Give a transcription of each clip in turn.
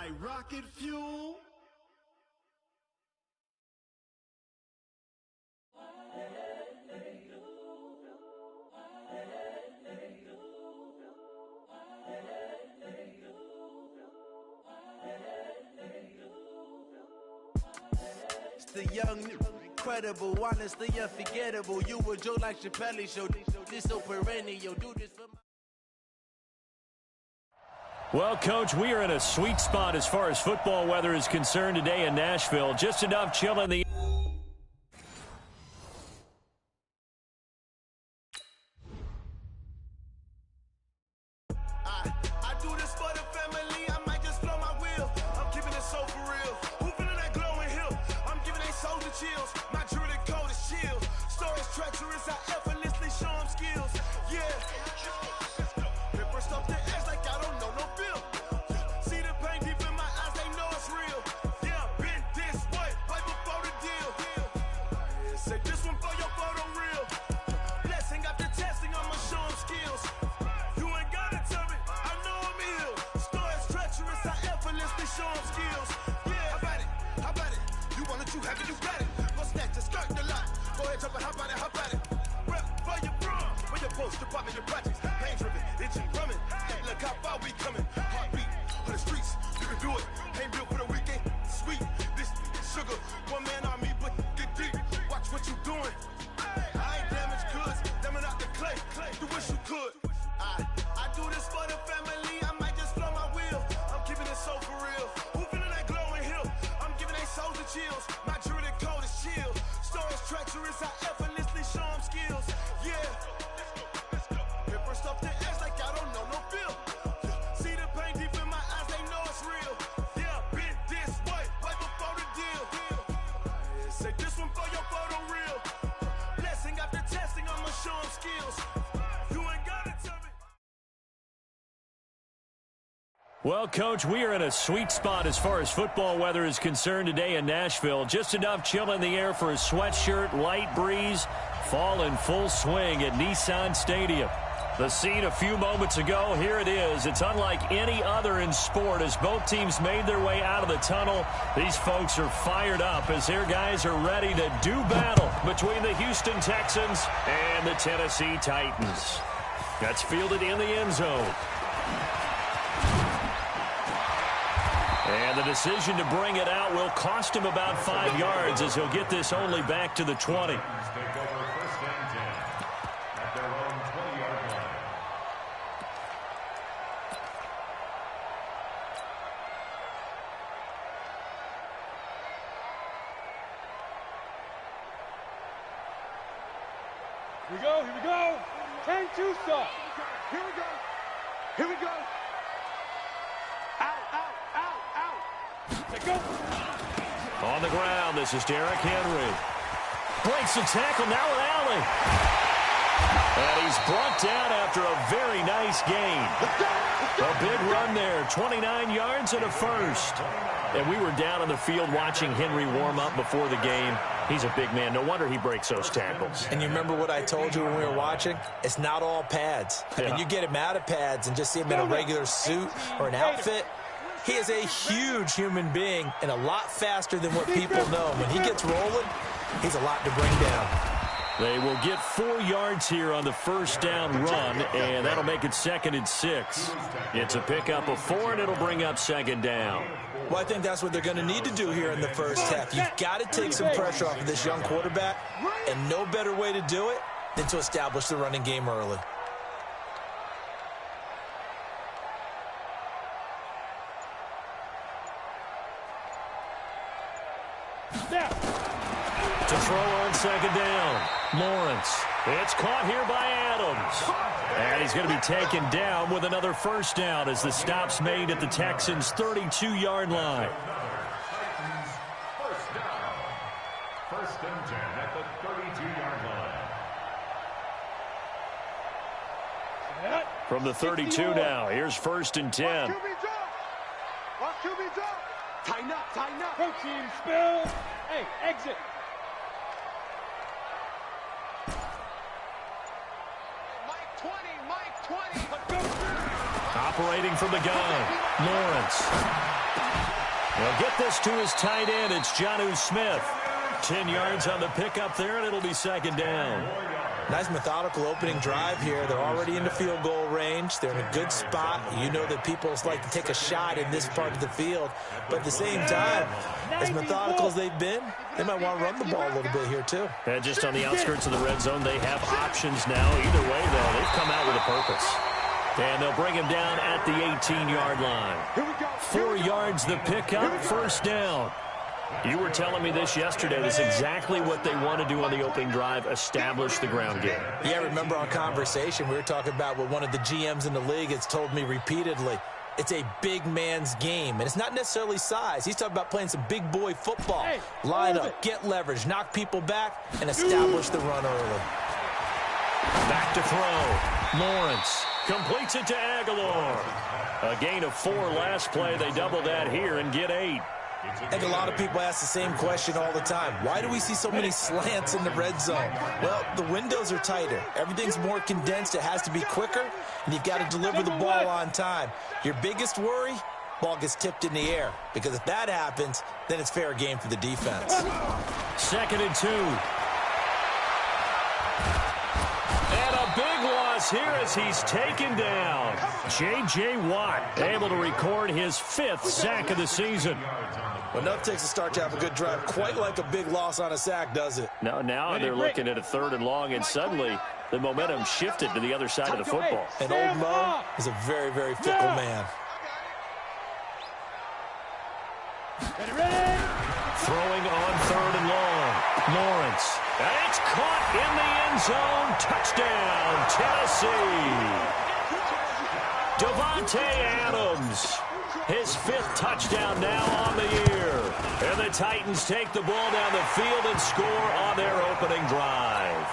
like rocket fuel. It's the young, incredible, honestly unforgettable. You a joke like Chappelle Show. This so perennial. Do this for my... Well, Coach, we are in a sweet spot as far as football weather is concerned today in Nashville. Just enough chill in the... I do this for the family. I might just blow my wheel. I'm keeping it so for real. Who feeling that glowing hill? I'm giving they soldier chills. My jewelry code is chill. Stories treacherous. I effortlessly show them skills. Yeah. Paper stuff the edge like I don't know no bill. See the pain deep in my eyes. They know it's real. Yeah, been this way right before the deal. Say this one for your photo reel. Blessing after testing. I'ma show them skills. You ain't gotta tell me. I know I'm ill. Stories treacherous. I effortlessly show them skills. Yeah, how about it? How about it? You want it, you have it, you got it. Go snatch the skirt the lot. Go ahead, jump it, how about it? How about it? Rep for your bro. For your post, your pop, and your projects. Pain driven, itching, drumming. Look how far we coming. Heartbeat for the streets. You can do it. Ain't built for the weekend. Sweet. This sugar. One man army, but get deep. Watch what you doing. I ain't damaged goods. Damn it out the clay. You wish you could. I do this for the family. I might just blow my wheel. I'm keeping it so for real. Who feeling that glowing hill? I'm giving they soldier chills. My jewelry code is chill. Stories treacherous. I effortlessly show them skills. Yeah. Paper stuff the edge like I don't know no bill. See the pain deep in my eyes. They know it's real. Yeah, been this way right before the deal. Say this one for your photo reel. Blessing after testing. I'ma show them skills. You ain't gotta tell me. Well, Coach, we are in a sweet spot as far as football weather is concerned today in Nashville. Just enough chill in the air for a sweatshirt, light breeze, fall in full swing at Nissan Stadium. The scene a few moments ago, here it is. It's unlike any other in sport as both teams made their way out of the tunnel. These folks are fired up as their guys are ready to do battle between the Houston Texans and the Tennessee Titans. That's fielded in the end zone. And the decision to bring it out will cost him about 5 yards as he'll get this only back to the 20. Take over first and 10 at their own 20-yard line. Here we go, here we go. 10-2 stop. Here we go. Here we go. Out, out, out, out. Let go. On the ground, this is Derrick Henry. Breaks the tackle now with Allen. And he's brought down after a very nice gain. A big run there, 29 yards and a first. And we were down on the field watching Henry warm up before the game. He's a big man. No wonder he breaks those tackles. And you remember what I told you when we were watching? It's not all pads. I mean, you get him out of pads and just see him in a regular suit or an outfit. He is a huge human being and a lot faster than what people know. When he gets rolling, he's a lot to bring down. They will get 4 yards here on the first down run, and that'll make it 2nd and 6. It's a pickup of 4, and it'll bring up 2nd down. Well, I think that's what they're going to need to do here in the first half. You've got to take some pressure off of this young quarterback, and no better way to do it than to establish the running game early. To throw on 2nd down, Lawrence. It's caught here by Adams. And he's going to be taken down with another first down as the stop's made at the Texans' 32-yard line. First down. First and 10 at the 32-yard line. From the 32 now, here's 1st and 10. Watch QB drop. Tighten up, tighten up. Protein spill. Hey, exit. Mike 20. Operating from the gun, Lawrence. They'll get this to his tight end. It's Jonnu Smith. 10 yards on the pickup there, and it'll be second down. Nice methodical opening drive here. They're already in the field goal range. They're in a good spot. You know that people like to take a shot in this part of the field. But at the same time, as methodical as they've been, they might want to run the ball a little bit here too. And just on the outskirts of the red zone, they have options now. Either way, though, they've come out with a purpose. And they'll bring him down at the 18-yard line. 4 yards the pickup, first down. You were telling me this yesterday. That's exactly what they want to do on the opening drive, establish the ground game. Yeah, remember our conversation? We were talking about what one of the GMs in the league has told me repeatedly. It's a big man's game, and it's not necessarily size. He's talking about playing some big boy football. Line up, get leverage, knock people back, and establish the run early. Back to throw. Lawrence completes it to Aguilar. A gain of 4 last play. They double that here and get 8. I think a lot of people ask the same question all the time. Why do we see so many slants in the red zone? Well, the windows are tighter. Everything's more condensed. It has to be quicker, and you've got to deliver the ball on time. Your biggest worry, ball gets tipped in the air, because if that happens, then it's fair game for the defense. 2nd and 2. And a big loss here as he's taken down. J.J. Watt able to record his 5th sack of the season. Well, enough takes a start to have a good drive. Quite like a big loss on a sack, does it? Now they're looking at a 3rd and long, and suddenly the momentum shifted to the other side of the football. And old Mo is a very, very fickle man. Throwing on 3rd and long. Lawrence. And it's caught in the end zone. Touchdown, Tennessee. Devontae Adams. His 5th touchdown now on the year. And the Titans take the ball down the field and score on their opening drive.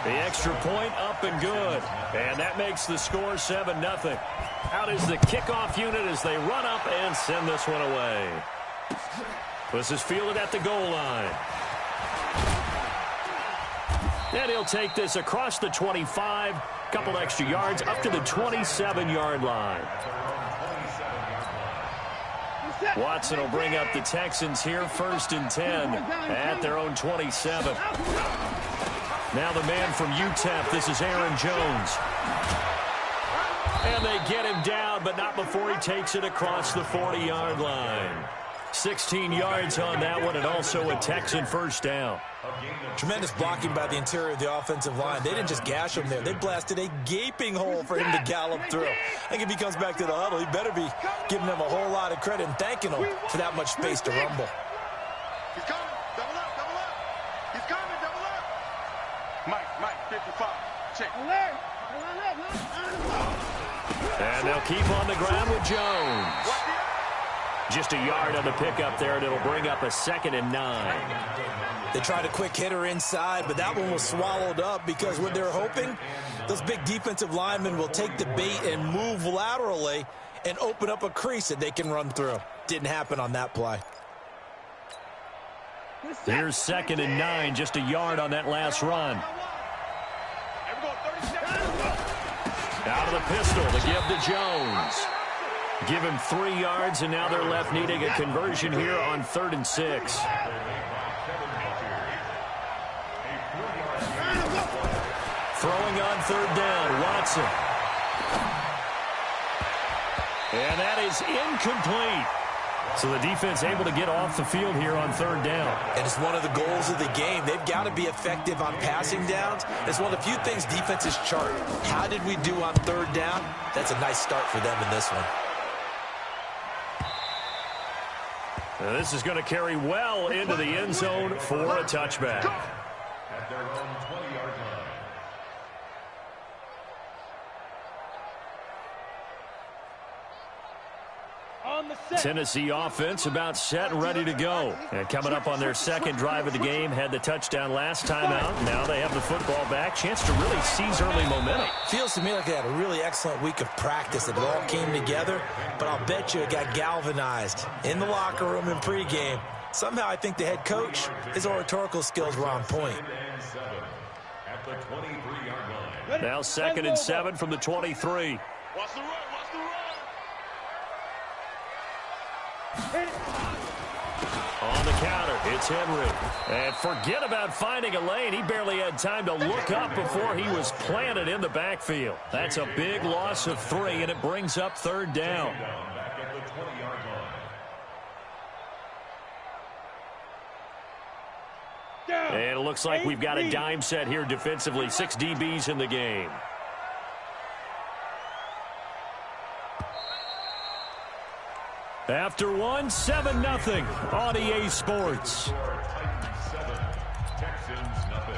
The extra point up and good. And that makes the score 7-0. Out is the kickoff unit as they run up and send this one away. This is fielded at the goal line. And he'll take this across the 25. Couple extra yards up to the 27-yard line. Watson will bring up the Texans here, 1st and 10 at their own 27. Now the man from UTEP, this is Aaron Jones. And they get him down, but not before he takes it across the 40-yard line. 16 yards on that one, and also a Texan first down. Tremendous blocking by the interior of the offensive line. They didn't just gash him there. They blasted a gaping hole for him to gallop through. I think if he comes back to the huddle, he better be giving them a whole lot of credit and thanking them for that much space to rumble. He's coming. Double up, double up. He's coming, double up. Mike, 55. Check. And they'll keep on the ground with Jones. Just a yard on the pickup there, and it'll bring up a 2nd and 9. They tried a quick hitter inside, but that one was swallowed up because what they're hoping, those big defensive linemen will take the bait and move laterally and open up a crease that they can run through. Didn't happen on that play. Here's 2nd and 9, just a yard on that last run. Out of the pistol to give to Jones. Give him 3 yards, and now they're left needing a conversion here on 3rd and 6. Throwing on 3rd down, Watson. And that is incomplete. So the defense able to get off the field here on 3rd down. And it's one of the goals of the game. They've got to be effective on passing downs. It's one of the few things defenses chart. How did we do on 3rd down? That's a nice start for them in this one. Now this is going to carry well into the end zone for a touchback. At their own 20-yard line. Tennessee offense about set and ready to go. And coming up on their 2nd drive of the game, had the touchdown last time out. Now they have the football back. Chance to really seize early momentum. Feels to me like they had a really excellent week of practice. It all came together, but I'll bet you it got galvanized in the locker room in pregame. Somehow I think the head coach, his oratorical skills were on point. At the 23-yard line. Now 2nd and 7 from the 23. Watch the run, watch the run. On the counter, it's Henry. And forget about finding a lane. He barely had time to look up before he was planted in the backfield. That's a big loss of 3, and it brings up 3rd down. Back at the 20-yard line. And it looks like we've got a dime set here defensively. 6 DBs in the game. After 1, 7-0 on EA Sports. Titans 7, Texans nothing.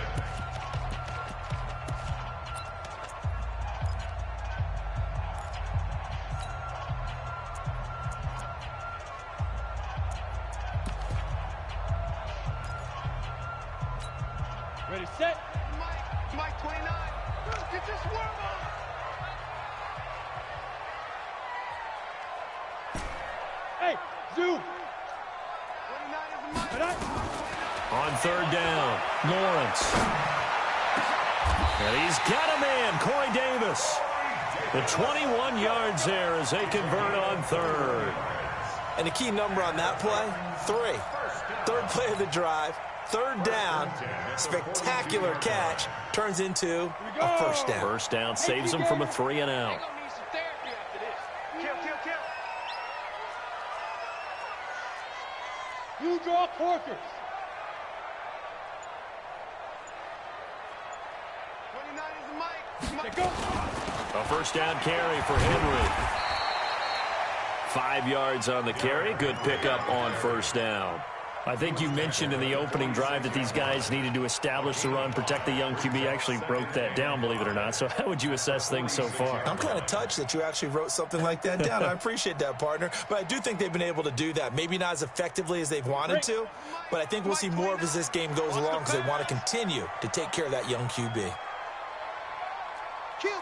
Ready, set. Mike 29. You just warm up. Hey, zoom. 29 is Mike. On 3rd down, Lawrence. And he's got a man, Corey Davis. The 21 yards there as they convert on 3rd. And the key number on that play, 3. 3rd play of the drive, 3rd down, spectacular catch, turns into a 1st down. 1st down saves them from a 3 and out. You draw quarters. 29 is Mike. Go. A 1st down carry for Henry. 5 yards on the carry. Good pickup on 1st down. I think you mentioned in the opening drive that these guys needed to establish the run, protect the young QB. Actually broke that down, believe it or not. So how would you assess things so far? I'm kind of touched that you actually wrote something like that down. I appreciate that, partner. But I do think they've been able to do that. Maybe not as effectively as they've wanted to, but I think we'll see more of as this game goes along because they want to continue to take care of that young QB. Kill.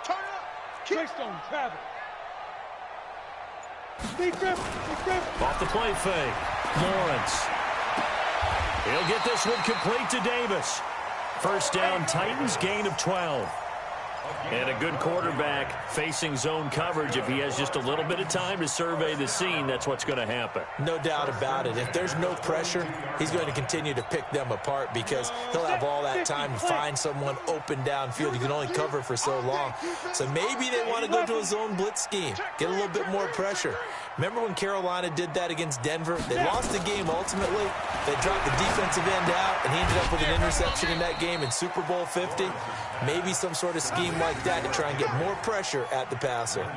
Turn up. Greystone travel. Big grip. Off the play fake. Lawrence. He'll get this one complete to Davis. 1st down, Titans, gain of 12. And a good quarterback facing zone coverage. If he has just a little bit of time to survey the scene, that's what's going to happen. No doubt about it. If there's no pressure, he's going to continue to pick them apart because he'll have all that time to find someone open downfield. He can only cover for so long. So maybe they want to go to a zone blitz scheme, get a little bit more pressure. Remember when Carolina did that against Denver? They lost the game ultimately. They dropped the defensive end out, and he ended up with an interception in that game in Super Bowl 50. Maybe some sort of scheme like that to try and get more pressure at the passer.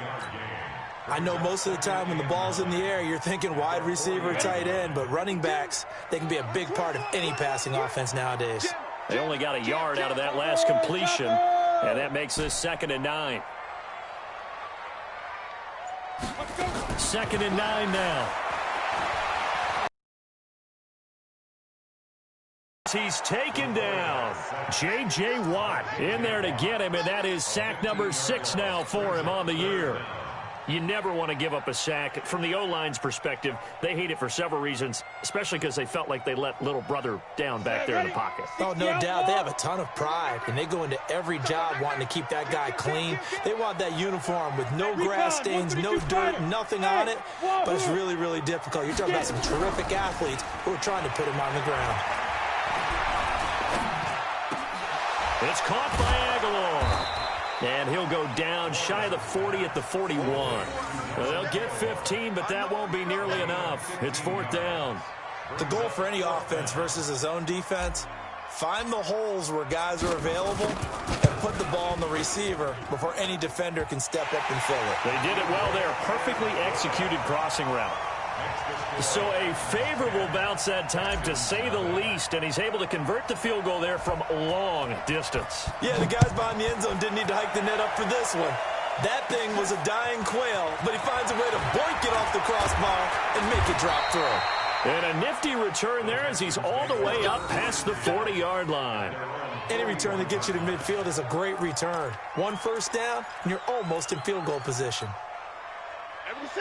I know most of the time when the ball's in the air, you're thinking wide receiver, tight end, but running backs, they can be a big part of any passing offense nowadays. They only got a yard out of that last completion, and that makes this 2nd and 9. 2nd and 9 now. He's taken down. J.J. Watt in there to get him, and that is sack number 6 now for him on the year. You never want to give up a sack. From the O-line's perspective, they hate it for several reasons, especially because they felt like they let little brother down back there in the pocket. Oh, no doubt. They have a ton of pride, and they go into every job wanting to keep that guy clean. They want that uniform with no grass stains, no dirt, nothing on it, but it's really, really difficult. You're talking about some terrific athletes who are trying to put him on the ground. It's caught by Aguilar. And he'll go down shy of the 40 at the 41. Well, they'll get 15, but that won't be nearly enough. It's 4th down. The goal for any offense versus a zone defense, find the holes where guys are available and put the ball on the receiver before any defender can step up and fill it. They did it well there. Perfectly executed crossing route. So a favorable bounce that time, to say the least, and he's able to convert the field goal there from long distance. Yeah, the guys behind the end zone didn't need to hike the net up for this one. That thing was a dying quail, but he finds a way to boink it off the crossbar and make it drop through. And a nifty return there as he's all the way up past the 40-yard line. Any return that gets you to midfield is a great return. 1 first down, and you're almost in field goal position.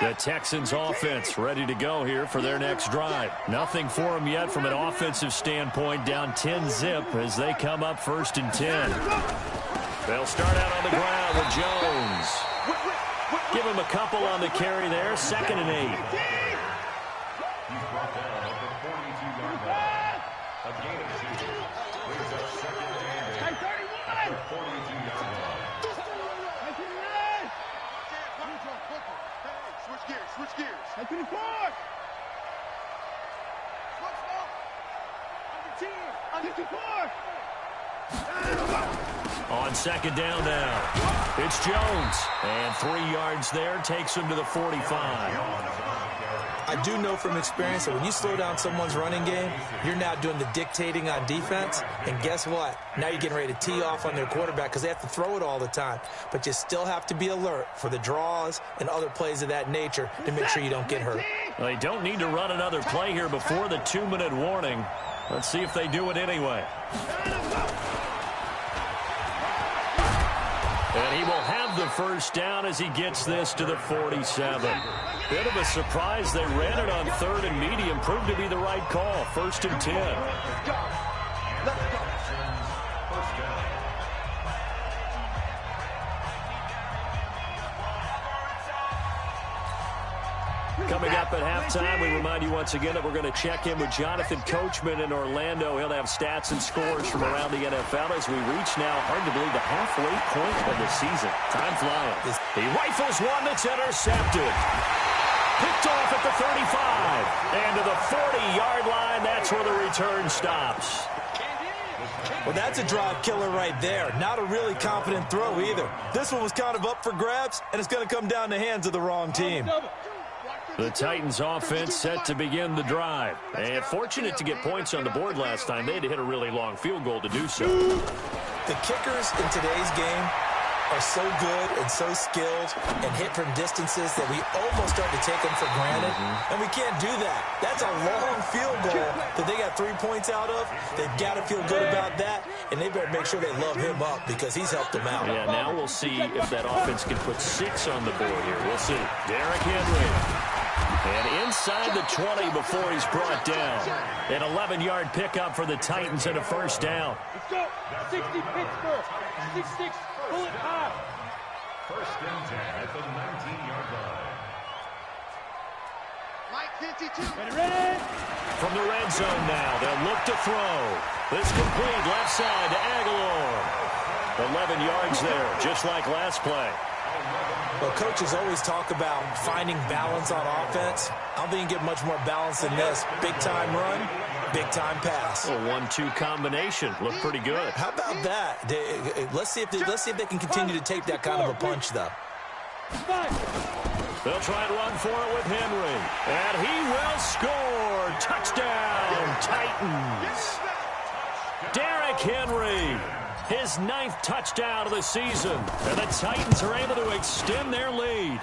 The Texans offense ready to go here for their next drive. Nothing for them yet from an offensive standpoint, down 10-zip as they come up 1st and 10. They'll start out on the ground with Jones. Give him a couple on the carry there, 2nd and 8. On second down now, it's Jones. And 3 yards there takes him to the 45. I do know from experience that when you slow down someone's running game, you're now doing the dictating on defense. And guess what? Now you're getting ready to tee off on their quarterback because they have to throw it all the time. But you still have to be alert for the draws and other plays of that nature to make sure you don't get hurt. Well, they don't need to run another play here before the 2-minute warning. Let's see if they do it anyway. And he will have the first down as he gets this to the 47. Bit of a surprise. They ran it on 3rd and medium. Proved to be the right call. 1st and 10. Coming up at halftime, we remind you once again that we're going to check in with Jonathan Coachman in Orlando. He'll have stats and scores from around the NFL as we reach now, hard to believe, the halfway point of the season. Time flying. He rifles one that's intercepted. Picked off at the 35. And to the 40-yard line, that's where the return stops. Well, that's a drive killer right there. Not a really confident throw either. This one was kind of up for grabs, and it's going to come down the hands of the wrong team. The Titans offense set to begin the drive. And fortunate to get points on the board last time. They had to hit a really long field goal to do so. The kickers in today's game are so good and so skilled and hit from distances that we almost start to take them for granted. And we can't do that. That's a long field goal that they got 3 points out of. They've got to feel good about that, and they better make sure they love him up because he's helped them out. Yeah, now we'll see if that offense can put 6 on the board here. We'll see. Derrick Henry. And inside the 20 before he's brought down. An 11-yard pickup for the Titans and a first down. Let's go. 60 Pittsburgh. 6-6. Pull it high. 1st and 10 at the 19-yard line. Mike 52. Ready? From the red zone now, they'll look to throw. This complete left side to Aguilar. 11 yards there, just like last play. Well, coaches always talk about finding balance on offense. I don't think you get much more balance than this. Big-time run, big-time pass. A 1-2 combination. Looked pretty good. How about that? Let's see if they can continue to take that kind of a punch, though. They'll try and run for it with Henry. And he will score. Touchdown, Titans. Derrick Henry. His 9th touchdown of the season. And the Titans are able to extend their lead.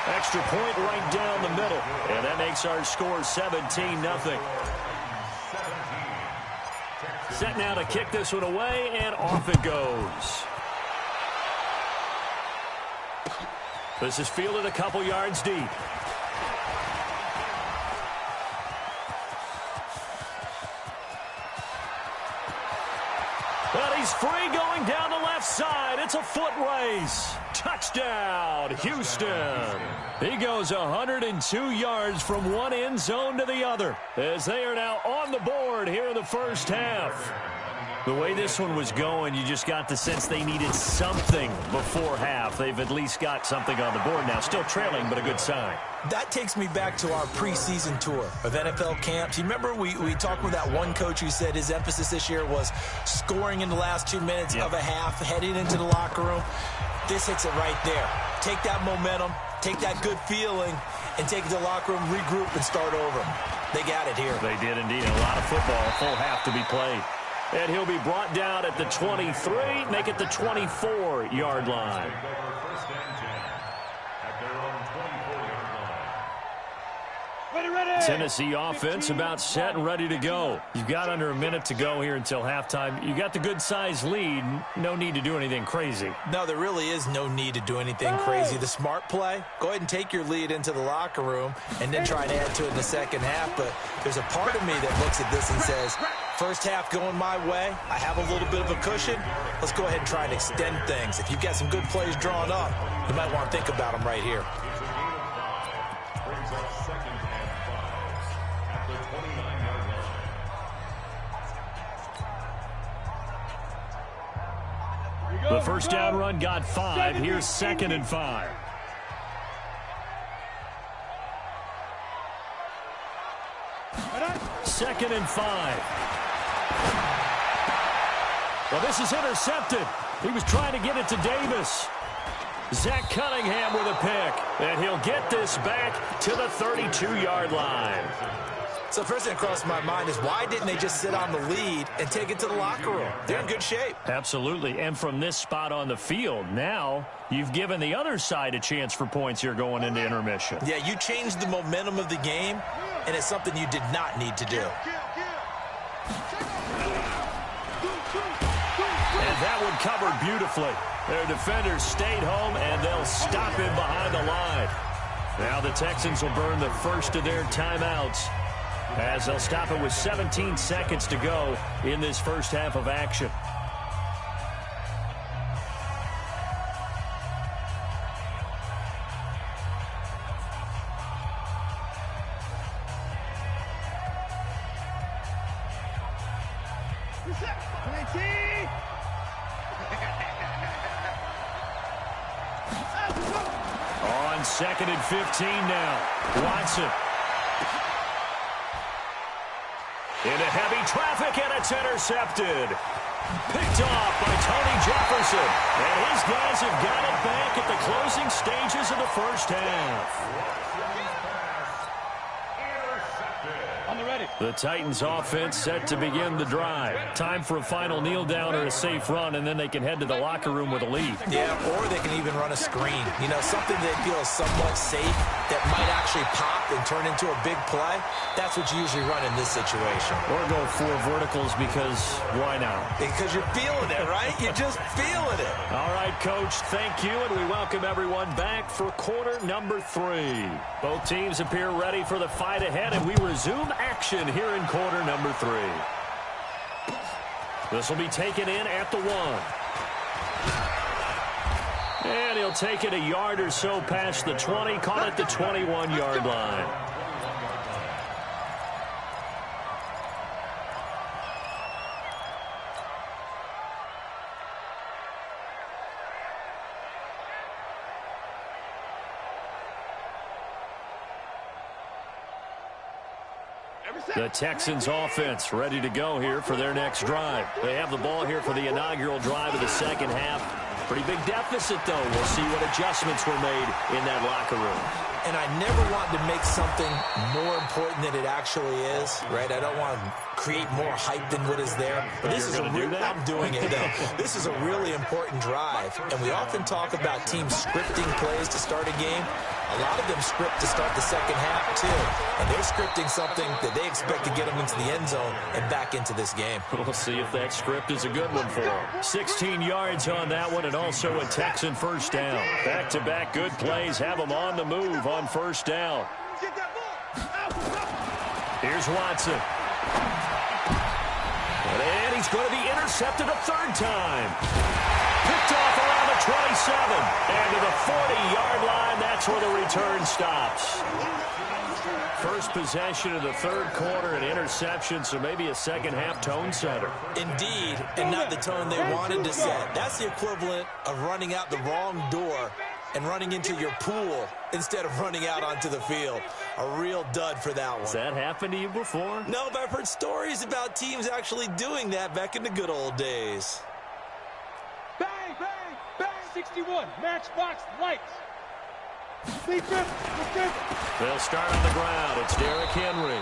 Extra point right down the middle. And that makes our score 17-0. Set now to kick this one away, and off it goes. This is fielded a couple yards deep. And he's free going down the left side. It's a foot race. Touchdown, Houston. He goes 102 yards from one end zone to the other as they are now on the board here in the first half. The way this one was going, you just got the sense they needed something before half. They've at least got something on the board now. Still trailing, but a good sign. That takes me back to our preseason tour of NFL camps. You remember we talked with that one coach who said his emphasis this year was scoring in the last 2 minutes of a half, heading into the locker room. This hits it right there. Take that momentum, take that good feeling, and take it to the locker room, regroup, and start over. They got it here. They did indeed. A lot of football, a full half to be played. And he'll be brought down at the 23, make it the 24-yard line. Tennessee offense about set and ready to go. You've got under a minute to go here until halftime. You got the good-sized lead. No need to do anything crazy. No, there really is no need to do anything crazy. The smart play, go ahead and take your lead into the locker room and then try and add to it in the second half. But there's a part of me that looks at this and says, first half going my way, I have a little bit of a cushion. Let's go ahead and try and extend things. If you've got some good plays drawn up, you might want to think about them right here. The first down run got 5. Here's 2nd and 5. Second and 5. Well, this is intercepted. He was trying to get it to Davis. Zach Cunningham with a pick, and he'll get this back to the 32-yard line. So first thing that crossed my mind is why didn't they just sit on the lead and take it to the locker room? They're in good shape. Absolutely, and from this spot on the field, now you've given the other side a chance for points here going into intermission. Yeah, you changed the momentum of the game, and it's something you did not need to do. And that one covered beautifully. Their defenders stayed home, and they'll stop him behind the line. Now the Texans will burn the first of their timeouts as they'll stop it with 17 seconds to go in this first half of action. On 2nd and 15 now. Watson. Into heavy traffic, and it's intercepted. Picked off by Tony Jefferson. And his guys have got it back at the closing stages of the first half. The Titans offense set to begin the drive. Time for a final kneel down or a safe run, and then they can head to the locker room with a lead. Yeah, or they can even run a screen. You know, something they feel is somewhat safe that might actually pop and turn into a big play. That's what you usually run in this situation. Or go 4 verticals because why not? Because you're feeling it, right? You're just feeling it. All right, Coach, thank you, and we welcome everyone back for quarter number 3. Both teams appear ready for the fight ahead, and we resume action here in quarter number 3. This will be taken in at the 1. And he'll take it a yard or so past the 20, call it the 21-yard line. The Texans offense ready to go here for their next drive. They have the ball here for the inaugural drive of the second half. Pretty big deficit, though. We'll see what adjustments were made in that locker room. And I never want to make something more important than it actually is, right? I don't want to create more hype than what is there. But this is I'm doing it, though. This is a really important drive. And we often talk about teams scripting plays to start a game. A lot of them script to start the second half, too. And they're scripting something that they expect to get them into the end zone and back into this game. We'll see if that script is a good one for them. 16 yards on that one, and also a Texan first down. Back-to-back good plays have them on the move on first down. Here's Watson. And he's going to be intercepted a third time. Picked off around the 27. And to the 40-yard line, that's where the return stops. First possession of the third quarter, an interception, so maybe a second-half tone setter. Indeed, and not the tone they wanted to set. That's the equivalent of running out the wrong door and running into your pool instead of running out onto the field. A real dud for that one. Has that happened to you before? No, but I've heard stories about teams actually doing that back in the good old days. Bang, bang, bang. 61, matchbox lights. They'll start on the ground. It's Derrick Henry.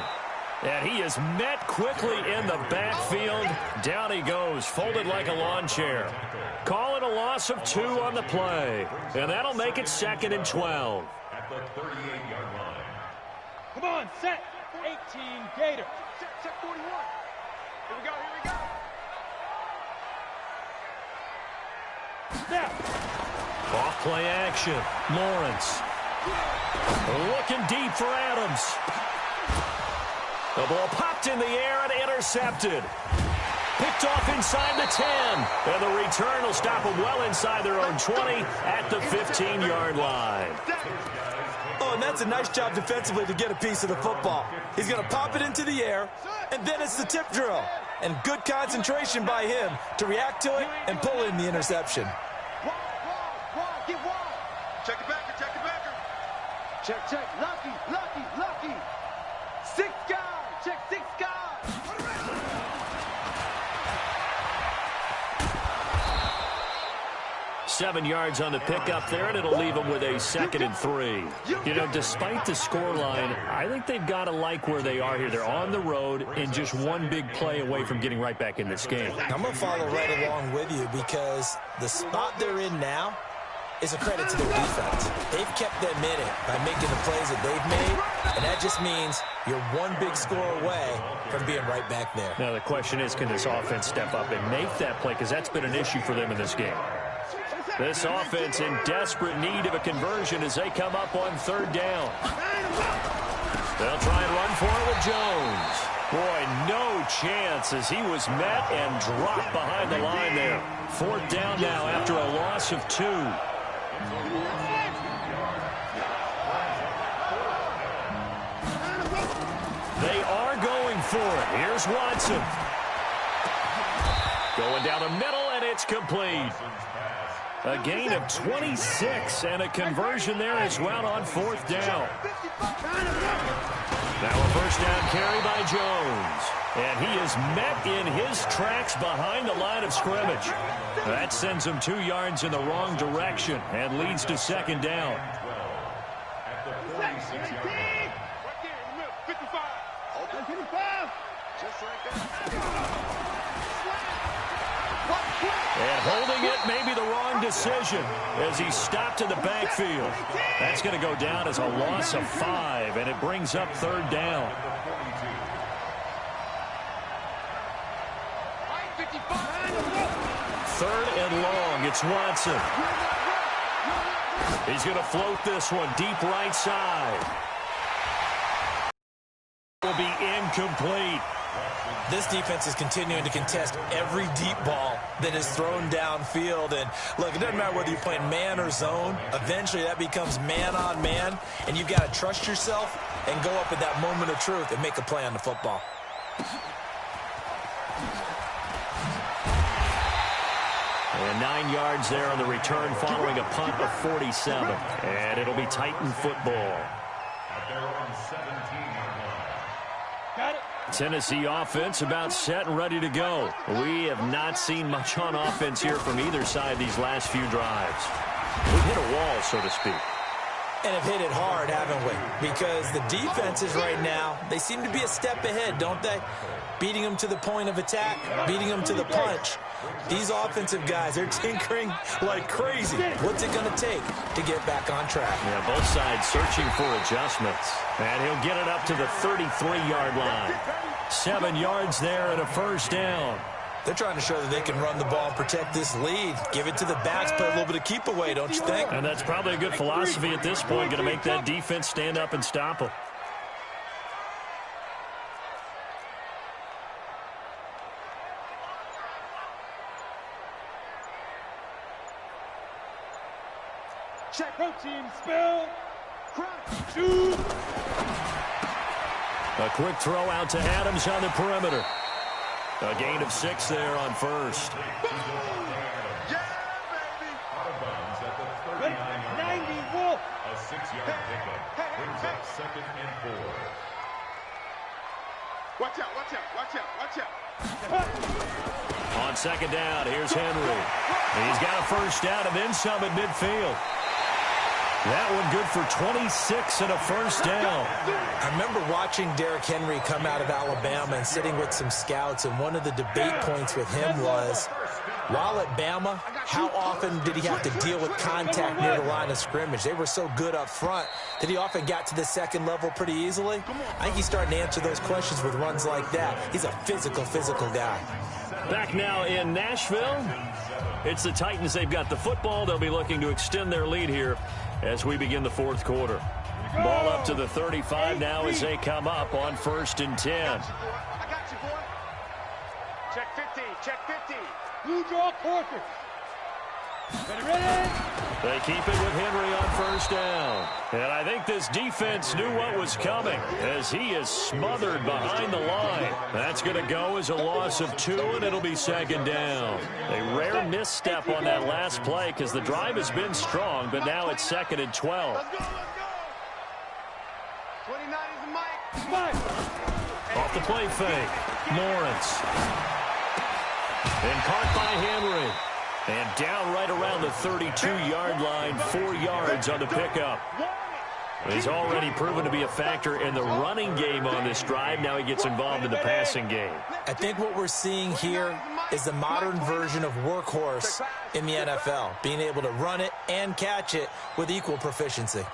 And he is met quickly in the backfield. Down he goes, folded like a lawn chair. Call it a loss of 2 on the play. And that'll make it 2nd and 12. At the 38-yard line. Come on, set. 18 Gator. Set 41. Here we go, here we go. Snap. Off play action. Lawrence. Looking deep for Adams. The ball popped in the air and intercepted. Picked off inside the 10. And the return will stop them well inside their own 20 at the 15-yard line. Oh, and that's a nice job defensively to get a piece of the football. He's going to pop it into the air, and then it's the tip drill. And good concentration by him to react to it and pull in the interception. Get wide. Check it backer, check it backer. Check. Lucky. 6 guys. Check 6 guys. 7 yards on the pickup there, and it'll leave them with a 2nd and 3. You know, despite the scoreline, I think they've got to like where they are here. They're on the road and just one big play away from getting right back in this game. I'm going to follow right along with you because the spot they're in now is a credit to their defense. They've kept them in it by making the plays that they've made, and that just means you're one big score away from being right back there. Now the question is, can this offense step up and make that play? Because that's been an issue for them in this game. This offense in desperate need of a conversion as they come up on 3rd down. They'll try and run for it with Jones. Boy, no chance as he was met and dropped behind the line there. 4th down now after a loss of 2. They are going for it. Here's Watson. Going down the middle, and it's complete. A gain of 26 and a conversion there as well on 4th down. Now a 1st down carry by Jones. And he is met in his tracks behind the line of scrimmage. That sends him 2 yards in the wrong direction and leads to 2nd down. At the 46-yard line. Right there in the middle. 55. Hold it. 55. Just like that. And holding it may be the wrong decision as he stopped in the backfield. That's going to go down as a loss of 5, and it brings up 3rd down. 3rd and long. It's Watson. He's going to float this one deep right side. Will be incomplete. This defense is continuing to contest every deep ball that is thrown downfield. And, look, it doesn't matter whether you're playing man or zone. Eventually, that becomes man-on-man, and you've got to trust yourself and go up at that moment of truth and make a play on the football. And 9 yards there on the return following a punt of 47. And it'll be Titan football. At their own 17-yard line. Got it. Tennessee offense about set and ready to go. We have not seen much on offense here from either side these last few drives. We've hit a wall, so to speak. And have hit it hard, haven't we? Because the defenses right now, they seem to be a step ahead, don't they? Beating them to the point of attack, beating them to the punch. These offensive guys, they're tinkering like crazy. What's it going to take to get back on track? Yeah, both sides searching for adjustments. And he'll get it up to the 33-yard line. 7 yards there and a 1st down. They're trying to show that they can run the ball and protect this lead. Give it to the backs, play a little bit of keep away, don't you think? And that's probably a good philosophy at this point, going to make that defense stand up and stop them. Check. Protein spill. Shoot. A quick throw out to Adams on the perimeter. A gain of 6 there on 1st. Yeah, baby. Out of bounds at the 39-yard 90 line. Wolf. A 6-yard pickup brings up 2nd and 4. Watch out, watch out, watch out, watch out. On 2nd down, here's Henry. He's got a 1st down and then some at midfield. That one good for 26 and a 1st down. I remember watching Derrick Henry come out of Alabama and sitting with some scouts, and one of the debate points with him was, while at Bama, how often did he have to deal with contact near the line of scrimmage? They were so good up front that he often got to the 2nd level pretty easily. I think he's starting to answer those questions with runs like that. He's a physical guy. Back now in Nashville. It's the Titans. They've got the football. They'll be looking to extend their lead here as we begin the 4th quarter. Ball up to the 35 now as they come up on 1st and 10. I got you, boy. Check 50, check 50. Blue draw quarter. Ready. They keep it with Henry on 1st down. And I think this defense knew what was coming as he is smothered behind the line. That's going to go as a loss of 2, and it'll be 2nd down. A rare misstep on that last play because the drive has been strong, but now it's 2nd and 12. Let's go, let's go. 29 is the mic. Mike. Off the play fake. Lawrence. And caught by Henry. And down right around the 32-yard line, 4 yards on the pickup. He's already proven to be a factor in the running game on this drive. Now he gets involved in the passing game. I think what we're seeing here is the modern version of workhorse in the NFL, being able to run it and catch it with equal proficiency.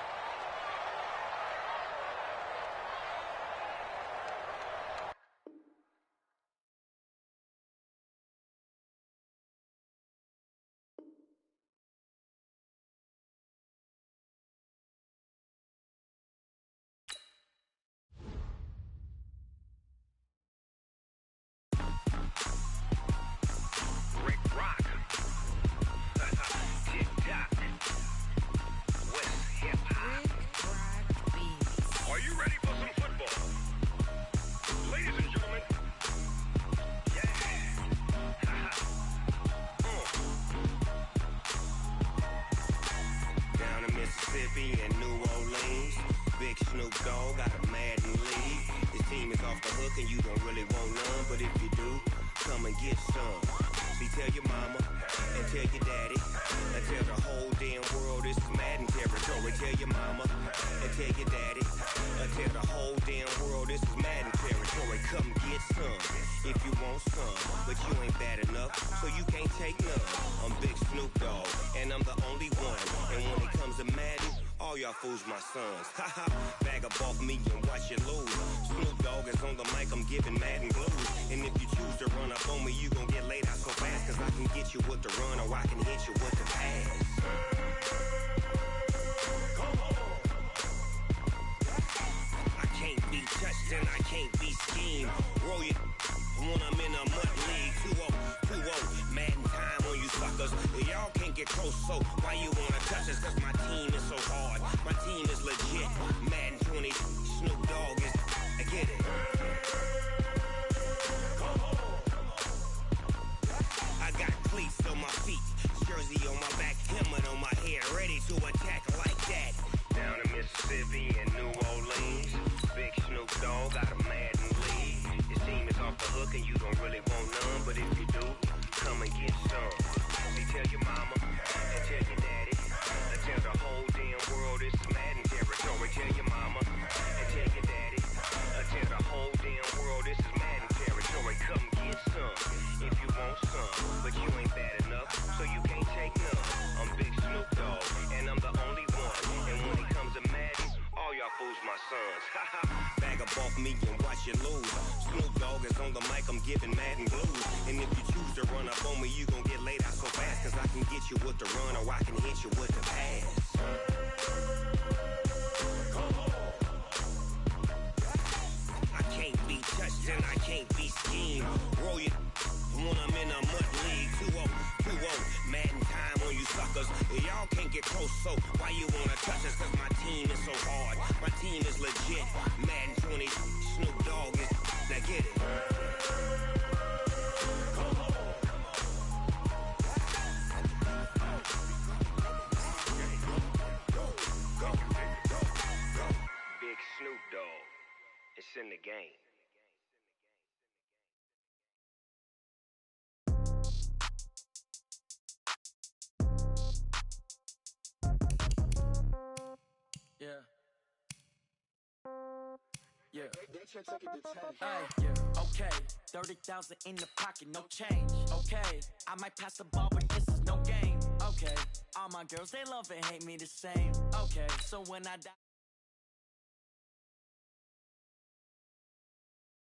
Mississippi and New Orleans. Big Snoop Dogg got a Madden league. His team is off the hook and you don't really want none, but if you do, come and get some. See, tell your mama and tell your daddy and tell the whole damn world this is Madden territory. Tell your mama and tell your daddy and tell the whole damn world this is Madden territory. Come get some if you want some, but you ain't bad enough, so you can't take none. I'm Big Snoop Dogg and I'm the only one, and when it comes to Madden, all y'all fools my sons. Haha, bag up off me and watch you lose. Snoop Dogg is on the mic, I'm giving Madden blues. And if you choose to run up on me, you gon' get laid out so fast, cause I can get you with the run or I can hit you with the pass. I can't be touched and I can't be schemed. Roll it when I'm in a mud league. 2-0, Madden time on you suckers. Y'all can't get close, so why you wanna touch us? Cause my team is so hard, my team is legit. Madden 20, Snoop Dogg is, I get it. I got cleats on my feet, jersey on my back, helmet on my head, ready to attack like that. Down in Mississippi and New Orleans, Big Snoop Dogg got a Madden league. His team is off the hook and you don't really want none, but if you do, come and get some. See, tell your mama and tell your daddy and tell the whole damn world this is Madden territory. Tell your mama and tell your daddy and tell the whole damn world this is Madden territory. Come get some if you want some, but you ain't bad enough, so you can't take none. I'm Big Snoop Dogg and I'm the only one, and when it comes to Madden, all y'all fools my sons. Haha, bag up off me and watch you lose. Snoop Dogg is on the mic, I'm giving Madden blues. And if you choose to run up on me, you gon' get laid out so fast, cause I can get you with the run or I can hit you with the pass. I can't be touched and I can't be schemed. Roll it when I'm in a mud league. 2-0, Madden time on you suckers. Y'all can't get close, so why you wanna touch us? Cause my team is so hard, my team is legit. Madden 20, Snoop Dogg is, now get it. Big Snoop Dogg, it's in the game. Yeah. Okay. 30,000 in the pocket, no change. Okay. I might pass the ball, but this is no game. Okay. All my girls, they love and hate me the same. Okay. So when I die.